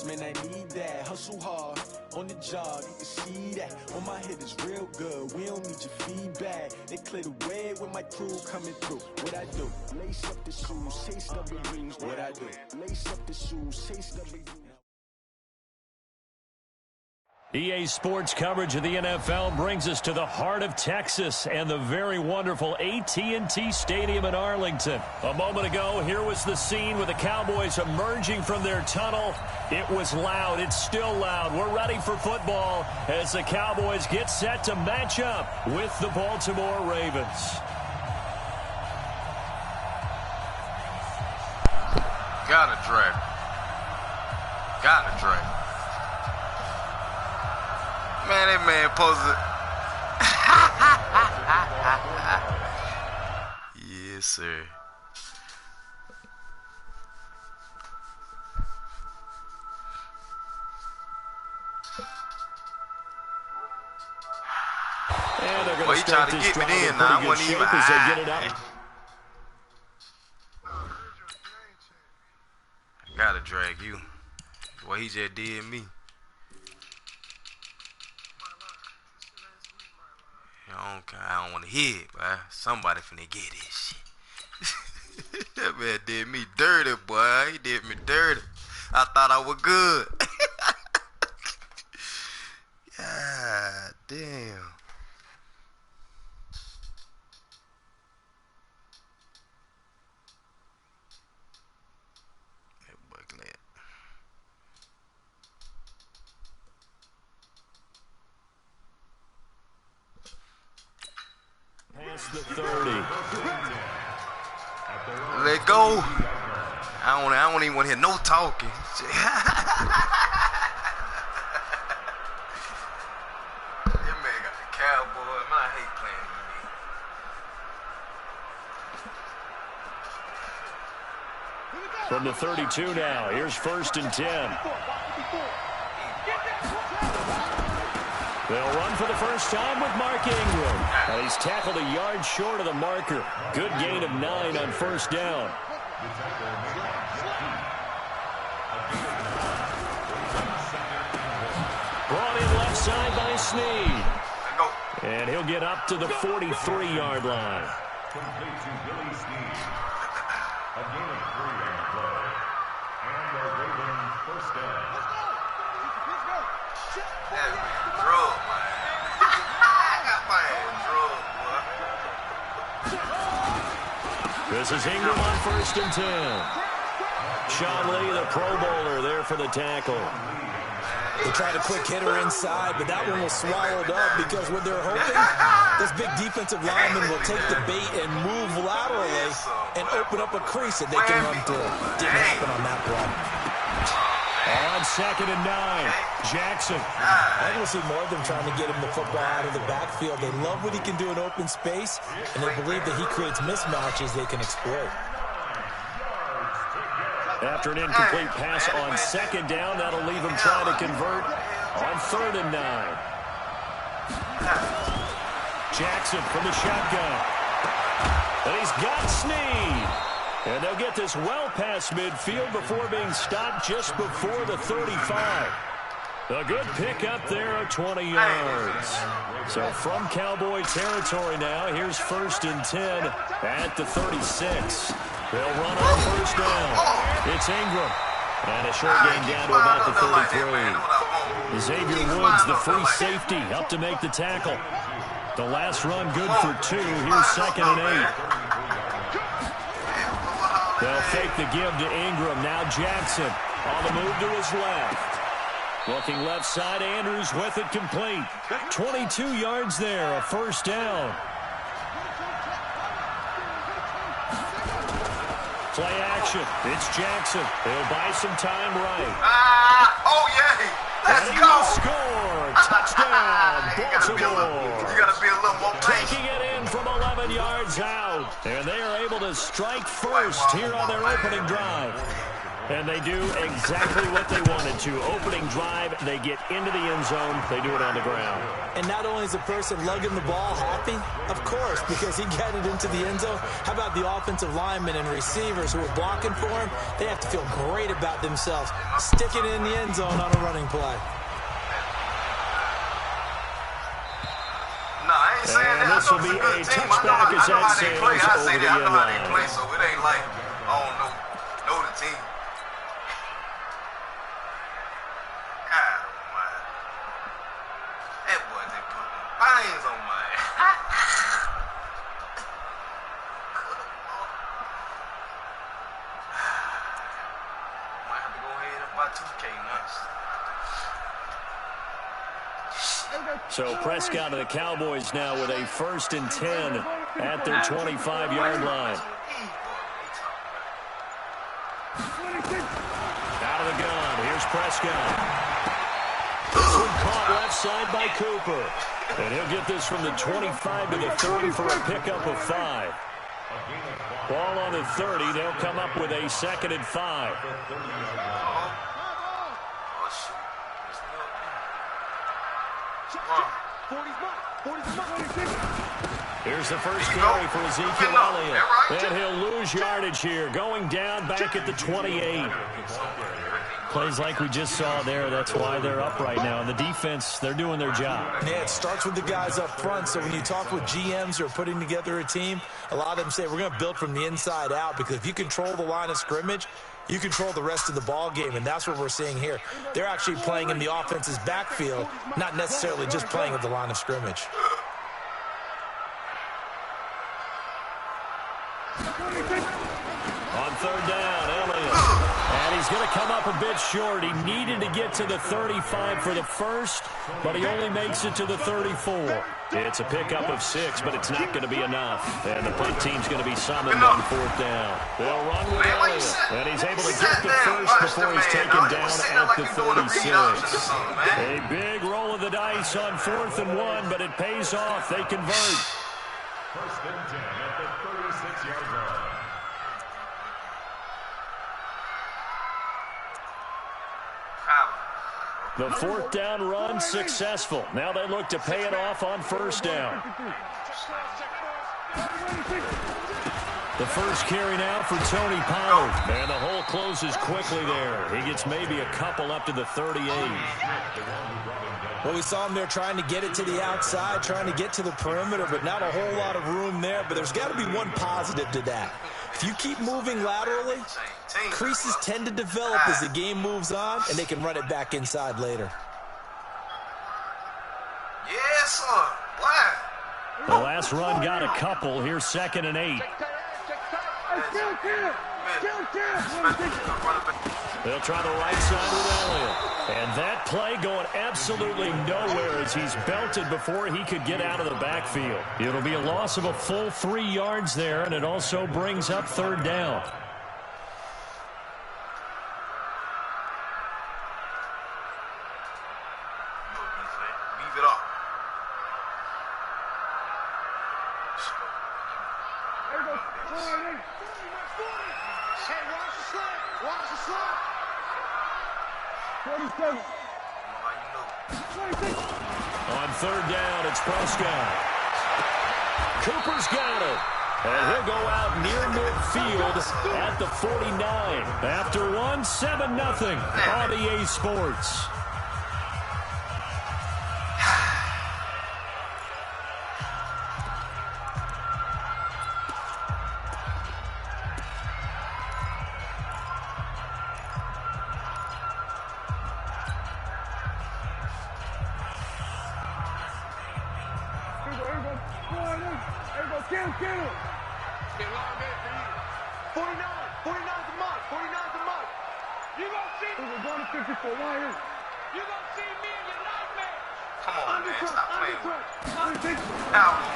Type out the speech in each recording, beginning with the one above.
success, man, I need that. Hustle hard, on the job, you can see that. On my head is real good, we don't need your feedback. They clear the way with my crew coming through. What I do? Lace up the shoes, chase W's. What I do? Lace up the shoes, chase W's. EA Sports coverage of the NFL brings us to the heart of Texas and the very wonderful AT&T Stadium in Arlington. A moment ago, here was the scene with the Cowboys emerging from their tunnel. It was loud. It's still loud. We're ready for football as the Cowboys get set to match up with the Baltimore Ravens. Gotta drag. Gotta drag. Man, that man posted. Yes, sir. And they're going to start this drive in now. I wasn't even as they get it up. Gotta drag you. What he just did me. I don't want to hear it, but somebody finna get this shit. That man did me dirty, boy. He did me dirty. I thought I was good. God damn. That boy glad. Past the 30. Let go. I don't even want to hear no talking. That man got the cowboy. Man, I hate playing with me. From the 32 now, here's 1st and 10. They'll run for the first time with Mark Ingram. And he's tackled a yard short of the marker. Good gain of 9 on 1st down. Brought in left side by Snead. And he'll get up to the 43-yard line. Complete to Willie Snead. A gain of 3 on the play. And the Ravens first down. That man drug, man. I got my ass drug, boy. This is Ingram on 1st and 10. Sean Lee, the Pro Bowler, there for the tackle. They tried a quick hitter inside, but that one was swallowed up because what they're hoping, this big defensive lineman will take the bait and move laterally and open up a crease that they can run through. Didn't happen on that play. On 2nd and 9, Jackson. I'm going to see more of them trying to get him the football out of the backfield. They love what he can do in open space, and they believe that he creates mismatches they can exploit. After an incomplete pass on 2nd down, that'll leave him trying to convert on 3rd and 9. Jackson from the shotgun. And he's got Snead. And they'll get this well past midfield before being stopped just before the 35. A good pick up there of 20 yards. So from Cowboy territory now, here's 1st and 10 at the 36. They'll run on 1st down. It's Ingram. And a short gain down to about the 33. Xavier Woods, the free safety, up to make the tackle. The last run good for 2. Here's 2nd and 8. They'll fake the give to Ingram. Now Jackson on the move to his left. Looking left side, Andrews with it complete. 22 yards there, a 1st down. Play action. It's Jackson. He'll buy some time right. Oh, yeah. Let's and go. Score. Touchdown, Baltimore. You got to be a little more patient. Taking it in from 11 yards out. And they are able to strike first here on their opening drive. And they do exactly what they wanted to. Opening drive, they get into the end zone. They do it on the ground. And not only is the person lugging the ball happy, of course, because he got it into the end zone. How about the offensive linemen and receivers who are blocking for him? They have to feel great about themselves, sticking it in the end zone on a running play. I ain't saying that. This will be a touchback as that sails over the end line. I know how they play, so it ain't like I don't know the team. God, man. That boy just put fines on my ass. Might have to go ahead and buy 2K nuts. So Prescott and the Cowboys now with a 1st and 10 at their 25-yard line. Out of the gun. Here's Prescott. This one caught left side by Cooper. And he'll get this from the 25 to the 30 for a pickup of 5. Ball on the 30. They'll come up with a 2nd and 5. Here's the first carry for Ezekiel Elliott. And he'll lose yardage here. Going down back at the 28. Plays like we just saw there. That's why they're up right now. And the defense, they're doing their job. Yeah, it starts with the guys up front. So when you talk with GMs who are putting together a team, a lot of them say we're going to build from the inside out, because if you control the line of scrimmage, you control the rest of the ball game, and that's what we're seeing here. They're actually playing in the offense's backfield, not necessarily just playing at the line of scrimmage. On 3rd down, Elliott. And he's going to come up a bit short. He needed to get to the 35 for the first, but he only makes it to the 34. It's a pickup of 6, but it's not going to be enough. And the punt team's going to be summoned on 4th down. They'll run with Elliott. And he's able to get the first before he's taken down at the 36. A big roll of the dice on 4th and 1, but it pays off. They convert. 1st and 10 at the 36-yard line. The 4th down run successful. Now they look to pay it off on 1st down. The first carry now for Tony Pollard. And the hole closes quickly there. He gets maybe a couple up to the 38. Well, we saw him there trying to get it to the outside, trying to get to the perimeter, but not a whole lot of room there. But there's got to be one positive to that. If you keep moving laterally, creases tend to develop as the game moves on, and they can run it back inside later. Yes, sir. Why? The last run got a couple. Here's 2nd and 8. They'll try the right side with Elliott. And that play going absolutely nowhere as he's belted before he could get out of the backfield. It'll be a loss of a full 3 yards there, and it also brings up 3rd down. Leave it up. On 3rd down, it's Prescott. Cooper's got it. And he'll go out near midfield at the 49. After 1, 7-0 on EA Sports.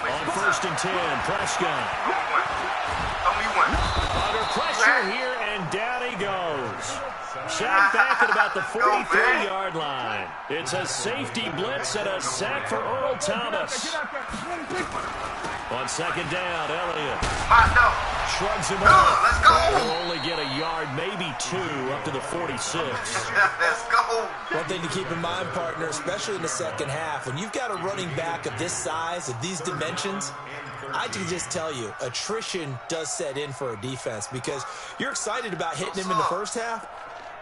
On 1st and 10, Prescott. Under pressure here, and down he goes. Sacked back at about the 43-yard line. It's a safety blitz and a sack for Earl Thomas. On second down, Elliott shrugs him off. Let's go. He'll only get a yard, maybe 2, up to the 46. Let's go. One thing to keep in mind, partner, especially in the second half, when you've got a running back of this size, of these dimensions, I can just tell you, attrition does set in for a defense because you're excited about hitting him in the first half.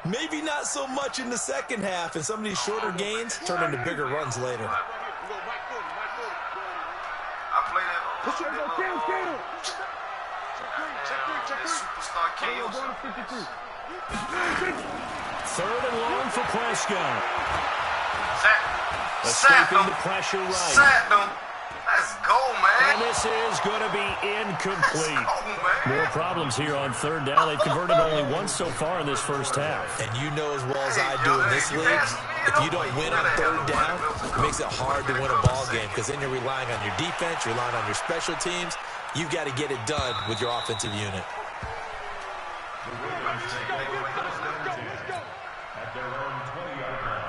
Maybe not so much in the second half, and some of these shorter gains turn into bigger runs later. Third and long for Prescott. Escaping the pressure right. Sacked him. Let's go, man. And this is going to be incomplete. Let's go, man. More problems here on third down. They've converted only once so far in this first half. And you know as well as I do in this league, if you don't win on third down, it makes it hard to win a ball game because then you're relying on your defense, you're relying on your special teams. You've got to get it done with your offensive unit. At their own 20-yard line.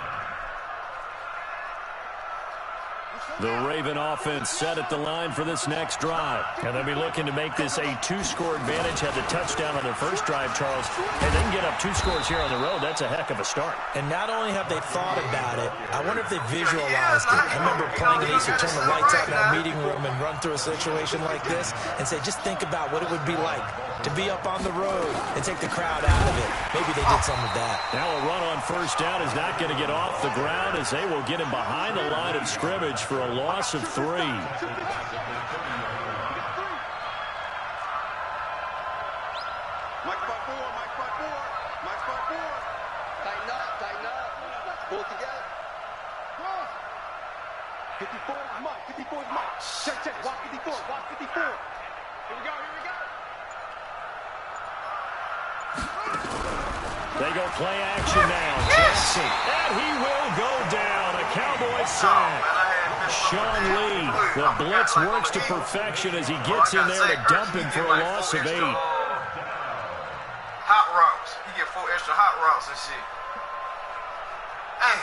The Raven offense set at the line for this next drive. And they'll be looking to make this a 2-score advantage. Had the touchdown on their first drive, Charles. And they can get up 2 scores here on the road. That's a heck of a start. And not only have they thought about it, I wonder if they visualized it. I remember playing and they used to turn the lights out in our meeting room and run through a situation like this and say, just think about what it would be like to be up on the road and take the crowd out of it. Maybe they did some of that. Now a run on first down is not going to get off the ground as they will get him behind the line of scrimmage for a loss of 3. Mike 5-4, Mike 5-4, Mike 5-4. Tighten up. Pull it together. 54 is Mike, 54 is Mike. Check, watch 54, watch 54. Here we go. They go play action now. Jackson. And he will go down. A Cowboy sack. Sean Lee, the blitz works to perfection as he gets in there to dump him for a loss of 8. Hot routes. You get 4 extra hot routes and shit. Hey,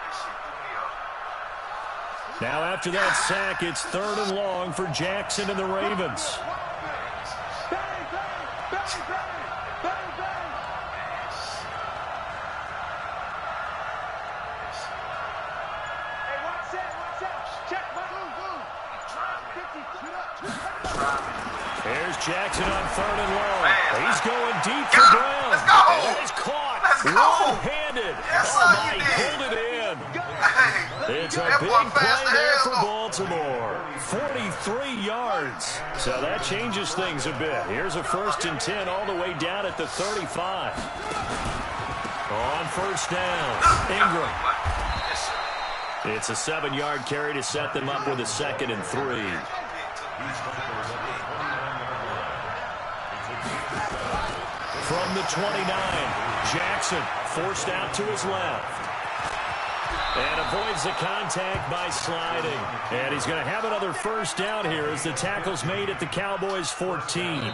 this shit threw me off. Now after that sack, it's 3rd and long for Jackson and the Ravens. There's Jackson on 3rd and long. He's going deep for Brown. Let's go. And he's caught. Let's go. One-handed. Yes, Mike pulled it in. It's a big play there for Baltimore. 43 yards. So that changes things a bit. Here's a 1st and 10 all the way down at the 35. On first down, Ingram. It's a 7-yard carry to set them up with a 2nd and 3. From the 29, Jackson forced out to his left. And avoids the contact by sliding. And he's going to have another first down here as the tackle's made at the Cowboys' 14.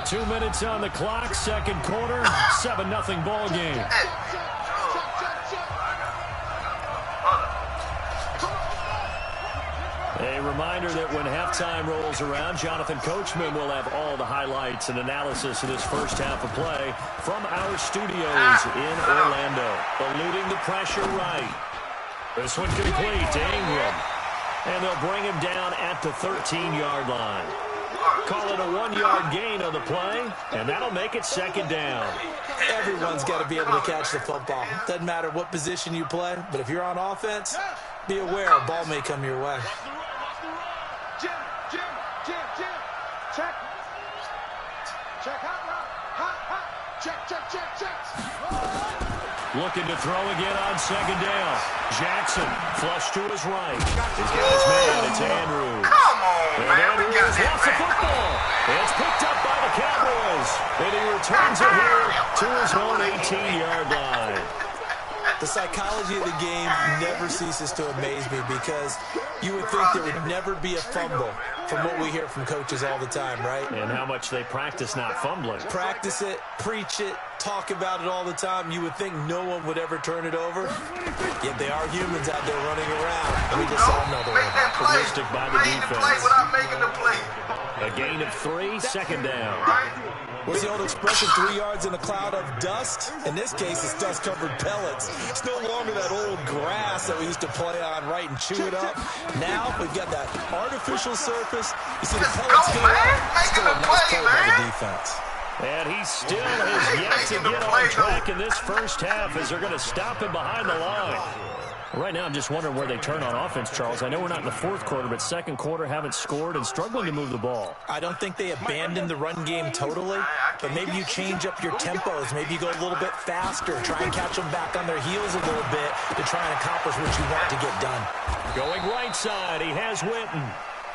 2 minutes on the clock, 2nd quarter, 7-0 ball game. A reminder that when halftime rolls around, Jonathan Coachman will have all the highlights and analysis of this first half of play from our studios in Orlando. Eluding the pressure right. This one complete to Ingram. And they'll bring him down at the 13-yard line. Call it a 1-yard gain on the play, and that'll make it 2nd down. Everyone's got to be able to catch the football. Doesn't matter what position you play, but if you're on offense, be aware a ball may come your way. Jim. Check, hot. Check. Looking to throw again on 2nd down. Jackson, flush to his right. He's got his man. It's Andrews. Come on, And man. Andrews We got lost the it, man. football. It's picked up by the Cowboys. And he returns it here to his own 18-yard line. The psychology of the game never ceases to amaze me because you would think there would never be a fumble from what we hear from coaches all the time, right? And how much they practice not fumbling. Practice it, preach it, talk about it all the time. You would think no one would ever turn it over. Yet they are humans out there running around. And we just saw another one. Optimistic by the defense. Without making the play. A gain of 3, second down. What's the old expression, 3 yards in a cloud of dust? In this case, it's dust-covered pellets. It's no longer that old grass that we used to play on, right, and chew it up. Now we've got that artificial surface. You see the pellets go out. Still a nice play by the defense. And he still has yet to get on track in this first half as they're going to stop him behind the line. Right now, I'm just wondering where they turn on offense, Charles. I know we're not in the fourth quarter, but second quarter haven't scored and struggling to move the ball. I don't think they abandoned the run game totally, but maybe you change up your tempos. Maybe you go a little bit faster, try and catch them back on their heels a little bit to try and accomplish what you want to get done. Going right side, he has Witten.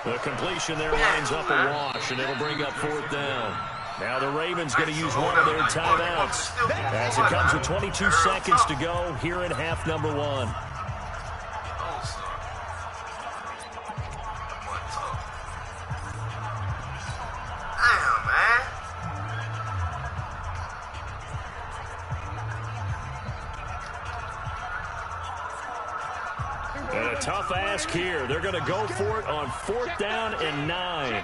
The completion there lines up a wash, and it'll bring up fourth down. Now the Ravens going to use one of their timeouts as it comes with 22 seconds to go here in half number 1. And a tough ask here. They're going to go for it on fourth down and 9.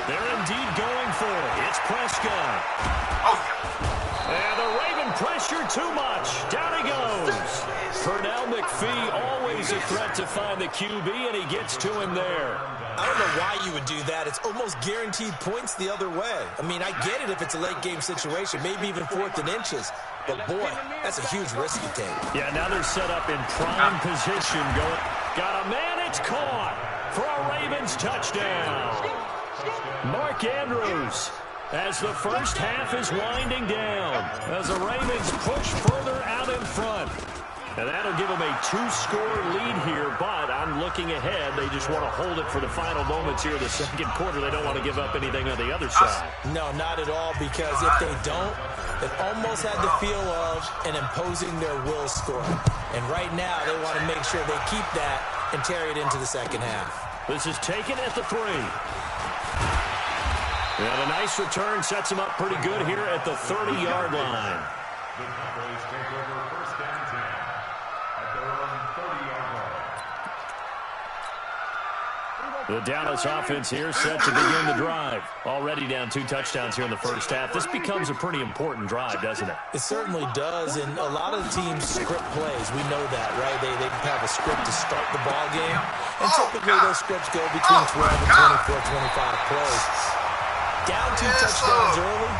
They're indeed going for it. It's Prescott. And the Raven pressure too much. Down he goes. Pernell McPhee, always a threat to find the QB, and he gets to him there. I don't know why you would do that. It's almost guaranteed points the other way. I mean, I get it if it's a late game situation, maybe even 4th and inches. But, boy, that's a huge risk to take. Yeah, now they're set up in prime position. Got a man, it's caught for a Ravens touchdown. Mark Andrews, as the first half is winding down, as the Ravens push further out in front. And that'll give them a 2-score lead here, but I'm looking ahead. They just want to hold it for the final moments here of the second quarter. They don't want to give up anything on the other side. No, not at all, because if they don't, it almost had the feel of an imposing their will score. And right now, they want to make sure they keep that and carry it into the second half. This is taken at the 3. And a nice return sets them up pretty good here at the 30-yard line. The Cowboys take over first down 10 at their own 30-yard line. The Dallas offense here set to begin the drive. Already down 2 touchdowns here in the first half. This becomes a pretty important drive, doesn't it? It certainly does, and a lot of the teams script plays. We know that, right? They have a script to start the ball game, and typically those scripts go between 12 and 24, 25 plays. Down 2 touchdowns early,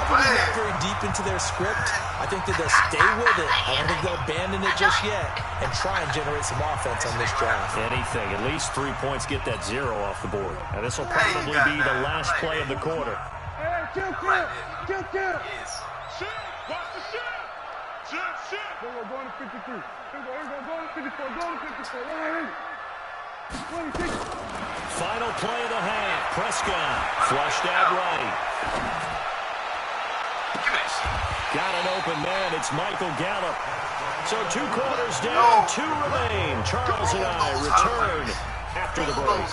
probably not very deep into their script. I think that they'll stay with it. I don't think they'll abandon it just yet and try and generate some offense on this drive. Anything. At least 3 points, get that 0 off the board. And this will probably be the last play of the quarter. Hey, kill. Shit, watch the shit. Shit. Go to 53. Go to 54. Final play of the half. Prescott flushed out right. Got an open man. It's Michael Gallup. So 2 quarters down, 2 remain. Charles and I return after the break.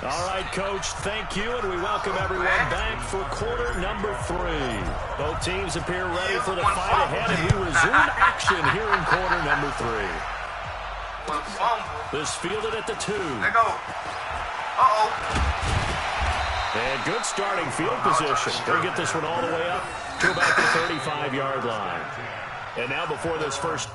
All right, Coach, thank you, and we welcome everyone back for quarter number 3. Both teams appear ready for the fight ahead, and we resume action here in quarter number 3. This fielded at the 2. There go. And good starting field position. They'll get this one all the way up to about the 35-yard line. And now before this first...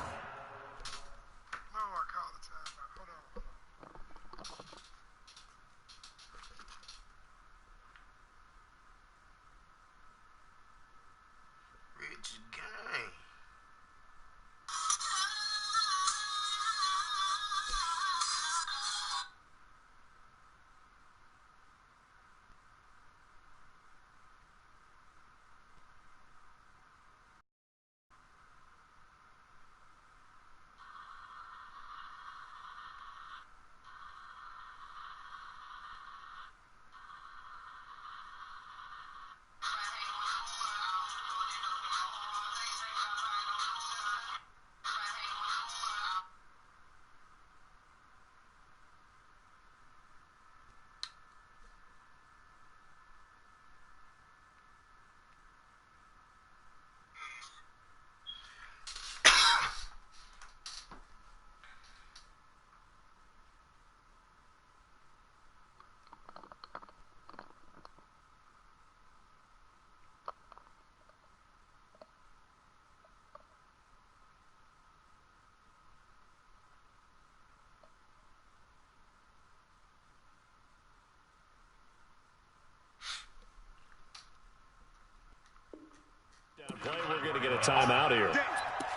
timeout here.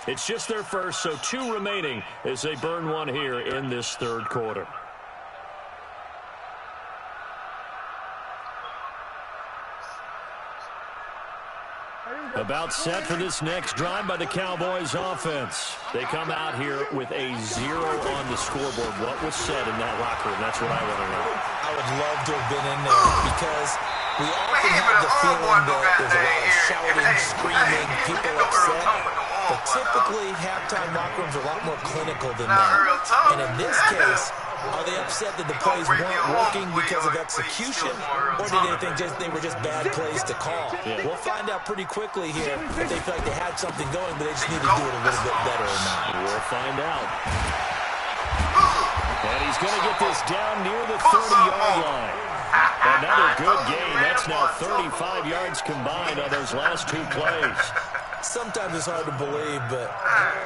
It's just their first, so 2 remaining as they burn one here in this third quarter. About set for this next drive by the Cowboys offense. They come out here with a 0 on the scoreboard. What was said in that locker room? That's what I want to know. I would love to have been in there because we often have the feeling that there's a lot of shouting, screaming, people upset. But typically, halftime locker rooms are a lot more clinical than that. And in this case, are they upset that the plays weren't working because of execution, or did they think they were just bad plays to call? Yeah. We'll find out pretty quickly here if they feel like they had something going, but they just need to do it a little bit better or not. We'll find out. And he's going to get this down near the 30-yard line. Another good gain. That's now 35 yards combined on those last 2 plays. Sometimes it's hard to believe, but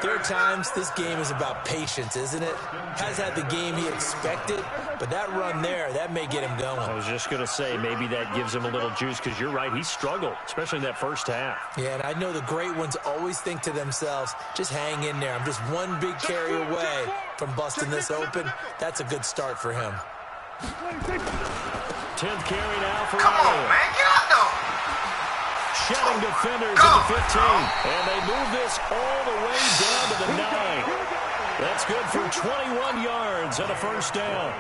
there are times this game is about patience, isn't it? Has had the game he expected, but that run there, that may get him going. I was just going to say, maybe that gives him a little juice, because you're right, he struggled, especially in that first half. Yeah, and I know the great ones always think to themselves, just hang in there. I'm just one big carry away from busting this open. That's a good start for him. 10th carry now for Come on, man, get out there. Shedding defenders at the 15. And they move this all the way down to the 9. That's good for 21 yards and a first down.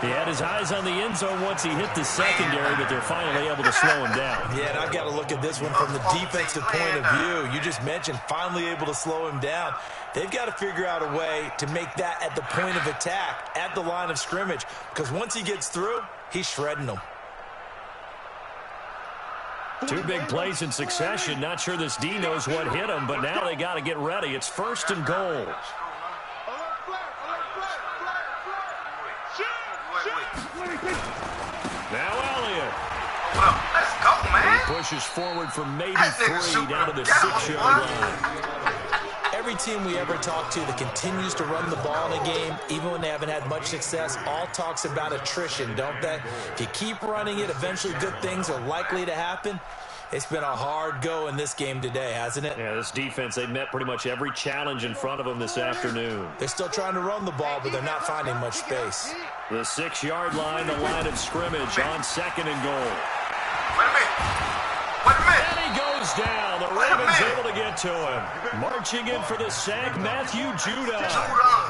He had his eyes on the end zone once he hit the secondary, but they're finally able to slow him down. Yeah, and I've got to look at this one from the defensive point of view. You just mentioned finally able to slow him down. They've got to figure out a way to make that at the point of attack, at the line of scrimmage, because once he gets through, he's shredding them. 2 big plays in succession. Not sure this D knows what hit him, but now they got to get ready. It's 1st and goal. Now Elliott. Let's go, man. He pushes forward for maybe 3 down to the 6-yard line. Every team we ever talk to that continues to run the ball in a game, even when they haven't had much success, all talks about attrition, don't they? If you keep running it, eventually good things are likely to happen. It's been a hard go in this game today, hasn't it? Yeah, this defense, they met pretty much every challenge in front of them this afternoon. They're still trying to run the ball, but they're not finding much space. The 6-yard line, the line of scrimmage on 2nd and goal. Wait a minute. And he goes down. The Ravens able to get to him. Marching in for the sack, Matthew Judah.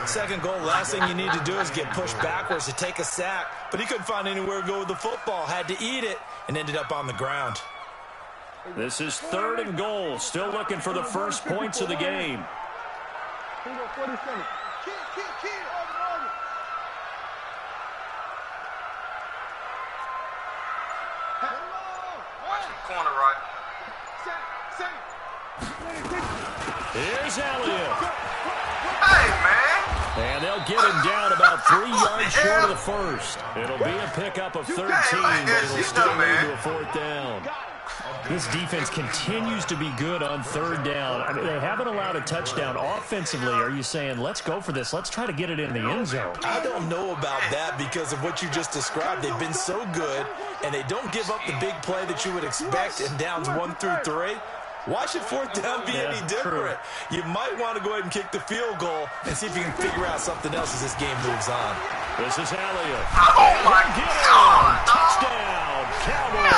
2nd goal, last thing you need to do is get pushed backwards to take a sack. But he couldn't find anywhere to go with the football. Had to eat it and ended up on the ground. This is 3rd and goal. Still looking for the first points of the game. Corner right. Here's Elliott. Hey, man. And they'll get him down about 3 yards short of the first. It'll be a pickup of 13, but it'll still lead to a 4th down. This defense continues to be good on 3rd down. I mean, they haven't allowed a touchdown offensively. Are you saying, let's go for this? Let's try to get it in the end zone. I don't know about that because of what you just described. They've been so good, and they don't give up the big play that you would expect in downs 1 through 3. Why should 4th down be any different? True. You might want to go ahead and kick the field goal and see if you can figure out something else as this game moves on. This is Elliott. Oh, my God. Touchdown, Cowboys.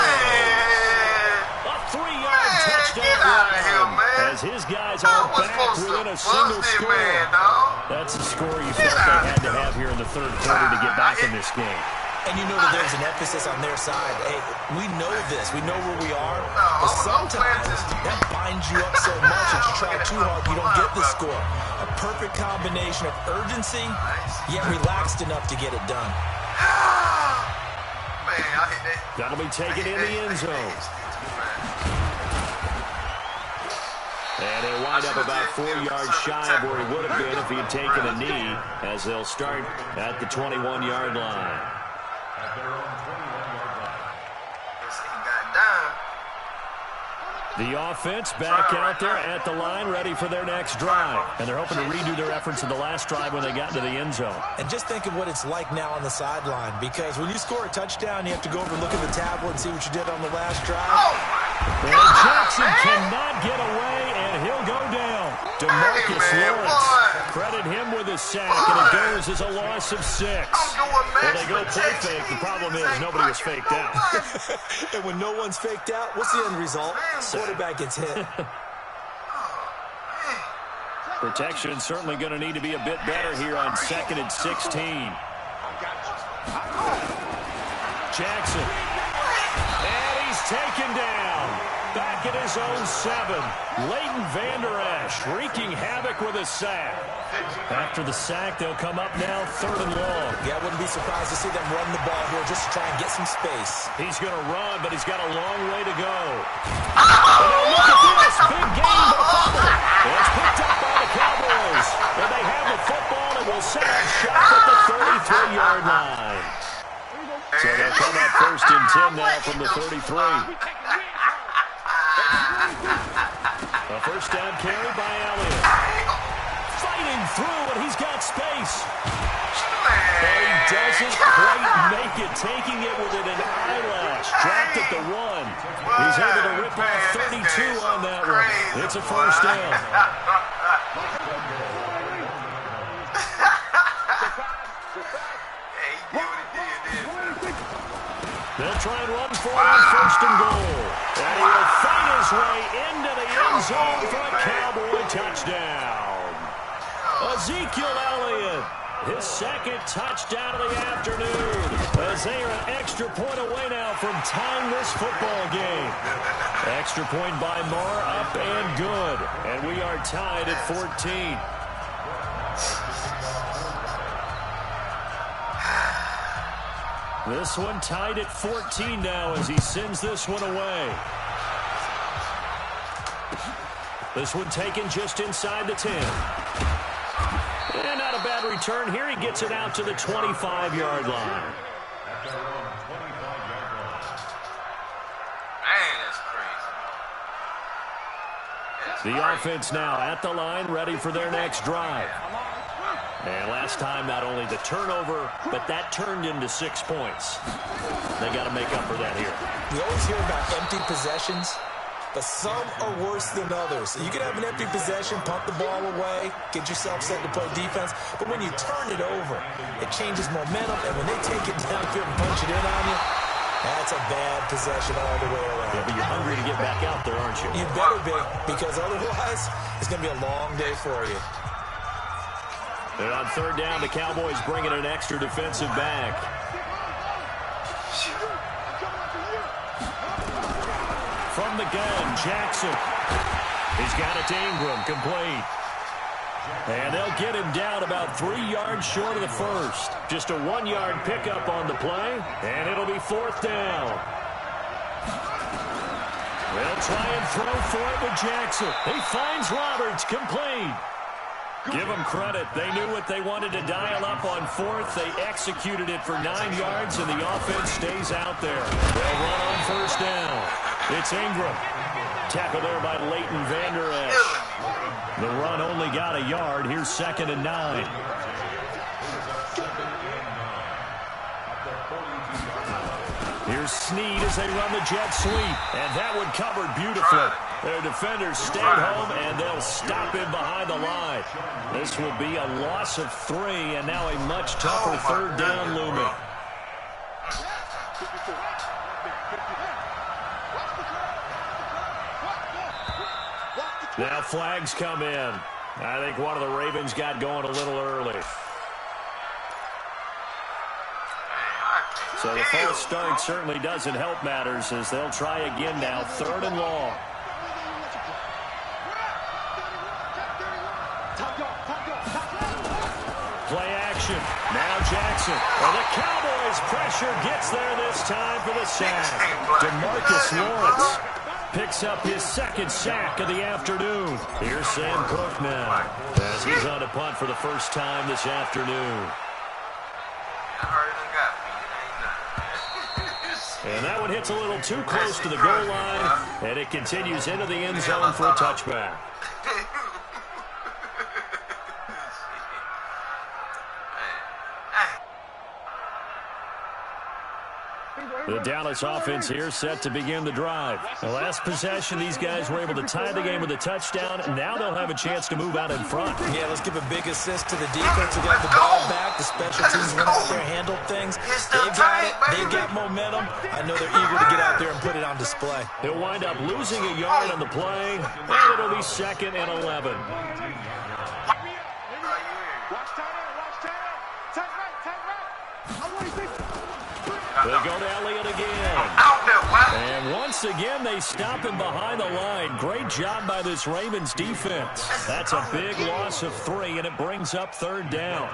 A 3-yard touchdown get out of here, man. As his guys are back within a single score. Man, dog. That's the score you felt they had to have here in the 3rd quarter to get back in this game. And you know that there's an emphasis on their side. Hey, we know this. We know where we are. But sometimes that binds you up so much that you try too hard, you don't get the score. A perfect combination of urgency, yet relaxed enough to get it done. Man, I hit that. That'll be taken in the end zone. And he'll wind up about 4 yards shy of where he would have been if he had taken a knee, as they'll start at the 21-yard line. The offense back out there at the line, ready for their next drive. And they're hoping to redo their efforts in the last drive when they got into the end zone. And just think of what it's like now on the sideline, because when you score a touchdown, you have to go over and look at the tablet and see what you did on the last drive. And Jackson cannot get away, and And he'll go down. DeMarcus Lawrence. Credit him with a sack, and it goes as a loss of 6. Well, they go play fake. The problem is nobody was faked out. And when no one's faked out, what's the end result? Quarterback gets hit. Protection certainly going to need to be a bit better here on 2nd and 16. Jackson. And he's taken down. Back at his own 7. Leighton Vander Esch wreaking havoc with a sack. After the sack, they'll come up now 3rd and long. Yeah, I wouldn't be surprised to see them run the ball here just to try and get some space. He's going to run, but he's got a long way to go. And now look at this. Big game, but a fumble. It's picked up by the Cowboys. And they have the football and will set up shop at the 33-yard line. So they'll come up 1st and 10 now from the 33. A first down carry by Elliott. Fighting through, and he's got space. But he doesn't quite make it, taking it within an eyelash. Dropped at the 1. He's able to rip off 32 on that one. It's a first down. They'll try and run for it on 1st and goal. And he'll fight his way into the end zone for a Cowboy touchdown. Ezekiel Elliott, his 2nd touchdown of the afternoon, as they are an extra point away now from tying this football game. Extra point by Marr, up and good. And we are tied at 14. This one tied at 14 now as he sends this one away. This one taken just inside the 10. And not a bad return here. He gets it out to the 25-yard line. Man, that's crazy. The offense now at the line, ready for their next drive. And last time, not only the turnover, but that turned into 6 points. They got to make up for that here. We always hear about empty possessions, but some are worse than others. You can have an empty possession, pump the ball away, get yourself set to play defense, but when you turn it over, it changes momentum, and when they take it downfield and punch it in on you, that's a bad possession all the way around. Yeah, but you're hungry to get back out there, aren't you? You better be, because otherwise, it's going to be a long day for you. And on 3rd down, the Cowboys bring in an extra defensive back. From the gun, Jackson. He's got it to Ingram, complete. And they'll get him down about 3 yards short of the 1st. Just a 1-yard pickup on the play, and it'll be 4th down. They'll try and throw for it with Jackson. He finds Roberts, complete. Give them credit. They knew what they wanted to dial up on 4th. They executed it for 9 yards, and the offense stays out there. They'll run on 1st down. It's Ingram. Tackle there by Leighton Vander Esch. The run only got a yard. Here's 2nd and 9. Here's Snead as they run the jet sweep. And that one covered beautifully. Their defenders stayed home, and they'll stop him behind the line. This will be a loss of 3, and now a much tougher 3rd down looming. Now flags come in. I think one of the Ravens got going a little early. So the false start certainly doesn't help matters as they'll try again now, 3rd and long. Play action. Now Jackson. Well, the Cowboys' pressure gets there this time for the sack. DeMarcus Lawrence picks up his 2nd sack of the afternoon. Here's Sam Cook now as he's on a punt for the first time this afternoon. And that one hits a little too close to the goal line, and it continues into the end zone for a touchback. Here we go. The Dallas offense here set to begin the drive. The last possession, these guys were able to tie the game with a touchdown. Now they'll have a chance to move out in front. Yeah, let's give a big assist to the defense who got the ball back. The special teams went out there and handled things. They got it. They got momentum. I know they're eager to get out there and put it on display. They'll wind up losing a yard on the play, and it'll be 2nd and 11. They go to Elliott again. And once again, they stop him behind the line. Great job by this Ravens defense. That's a big loss of 3, and it brings up 3rd down.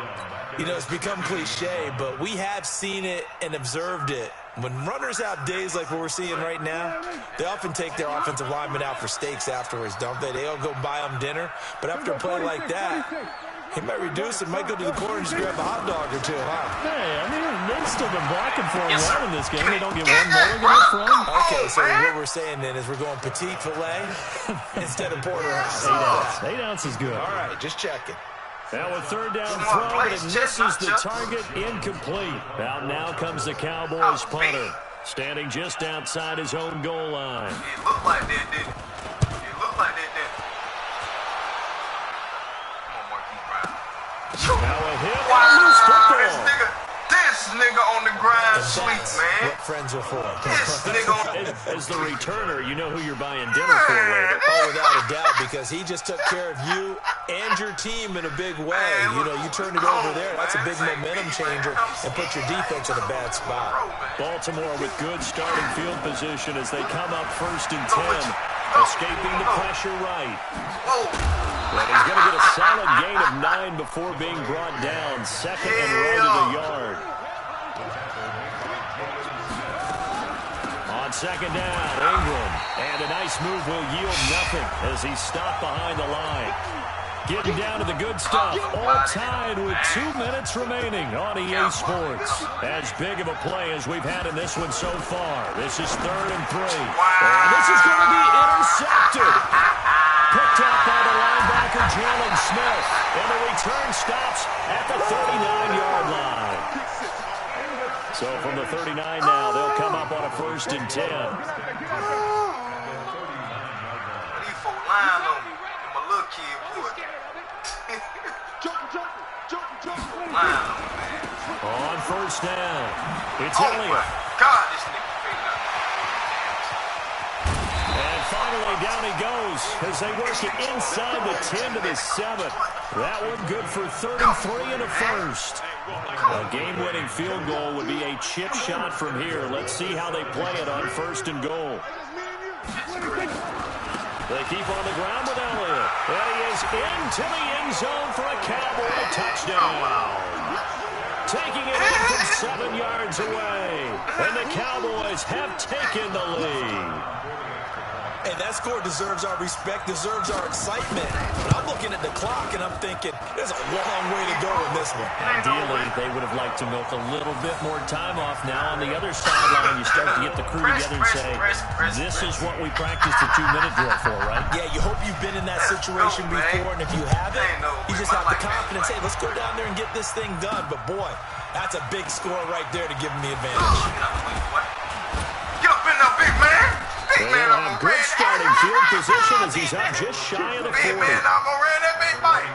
You know, it's become cliche, but we have seen it and observed it. When runners have days like what we're seeing right now, they often take their offensive linemen out for steaks afterwards, don't they? They'll go buy them dinner. But after a play like that, he might reduce it, might go to the corner and just grab a hot dog or 2, huh? Hey, I mean, they've still been blocking for him well in this game. They don't get one mulligan up from. Okay, so what we're saying then is we're going petite filet instead of porterhouse. 8 ounces good. All right, just checking. Now a 3rd down throw, but it misses the target, incomplete. Now comes the Cowboys punter, standing just outside his own goal line. It looked like that, didn't it? It looked like that, didn't it? Come on, Marquise Brown. Now a hit, loose football. This nigga on the grind, sweet, man. What friends are for. This nigga on As the returner, you know who you're buying dinner for later. Oh, without a doubt, because he just took care of you and your team in a big way. You know, you turned it over there. That's a big momentum changer and put your defense in a bad spot. Baltimore with good starting field position as they come up 1st and 10. Escaping the pressure right. But he's going to get a solid gain of 9 before being brought down. 2nd and right of the yard. On 2nd down, Ingram. And a nice move will yield nothing as he's stopped behind the line. Getting down to the good stuff. All tied with 2 minutes remaining on EA Sports. As big of a play as we've had in this one so far. This is 3rd and 3. And this is going to be intercepted. Picked up by the linebacker, Jalen Smith. And the return stops at the 39-yard line. So from the 39 now, they'll come up on a 1st and 10. These folk lying on me. I'm a little kid, boy. Lying on me, man. On 1st down, it's Oh, Elliott. my God, this nigga figured out. And finally, down he goes as they work it inside the 10 to the 7. That one good for 33 and a 1st. A game-winning field goal would be a chip shot from here. Let's see how they play it on 1st and goal. They keep on the ground with Elliott. And he is into the end zone for a Cowboy touchdown. Taking it in from 7 yards away. And the Cowboys have taken the lead. And that score deserves our respect, deserves our excitement. But I'm looking at the clock, and I'm thinking, there's a long way to go in this one. Ideally, they would have liked to milk a little bit more time off. Now, on the other sideline, you start to get the crew together and say, this is what we practiced a 2-minute drill for, right? Yeah, you hope you've been in that situation before, and if you haven't, you just have the confidence, hey, let's go down there and get this thing done. But, boy, that's a big score right there to give them the advantage. Get up in there, big man. They'll have good starting field position as he's up just shy of the 40. Big man, I'm gonna run that big bite.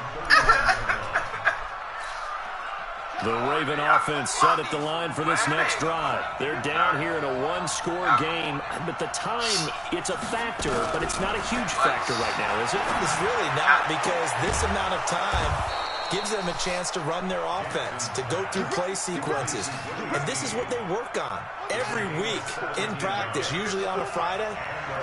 The Raven offense set at the line for this next drive. They're down here in a 1-score game, but the time, it's a factor, but it's not a huge factor right now, is it? It's really not, because this amount of time gives them a chance to run their offense, to go through play sequences. And this is what they work on every week in practice, usually on a Friday.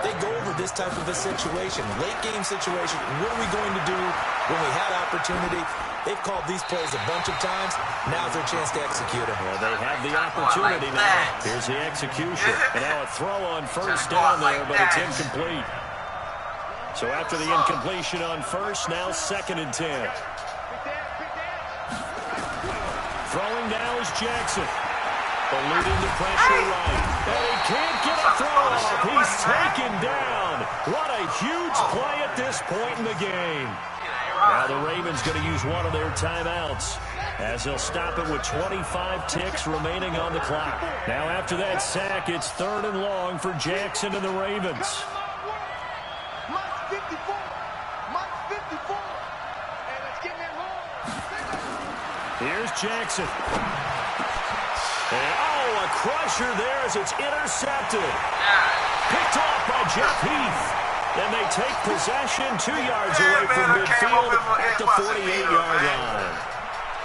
They go over this type of a situation, late-game situation. What are we going to do when we had opportunity? They've called these plays a bunch of times. Now's their chance to execute them. Well, they have the opportunity now. Here's the execution. And now a throw on 1st down there, but it's incomplete. So after the incompletion on 1st, now 2nd and 10. Throwing now is Jackson. Eluding the pressure right. And he can't get a throw off. He's taken down. What a huge play at this point in the game. Now the Ravens going to use one of their timeouts. as they'll stop it with 25 ticks remaining on the clock. Now after that sack, it's 3rd and long for Jackson and the Ravens. Here's Jackson. And, a crusher there as it's intercepted. Picked off by Jeff Heath. And they take possession 2 yards away from midfield at the 48-yard line.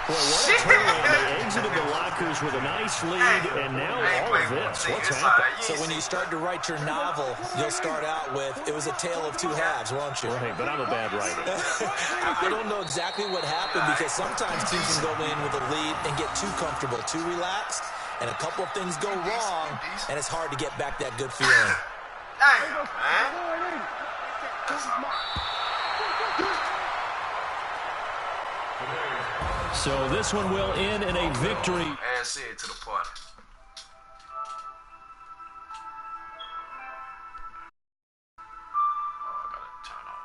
Boy, what a turnaround. They exited the lockers with a nice lead, and now all of this. What's happened? So when you start to write your novel, you'll start out with, it was a tale of two halves, won't you? Right, but I'm a bad writer. I don't know exactly what happened because sometimes teams can go in with a lead and get too comfortable, too relaxed, and a couple of things go wrong, and it's hard to get back that good feeling. So this one will end in a victory. Add Sid to the party. Oh, I gotta turn on.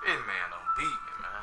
This man don't beat me, man.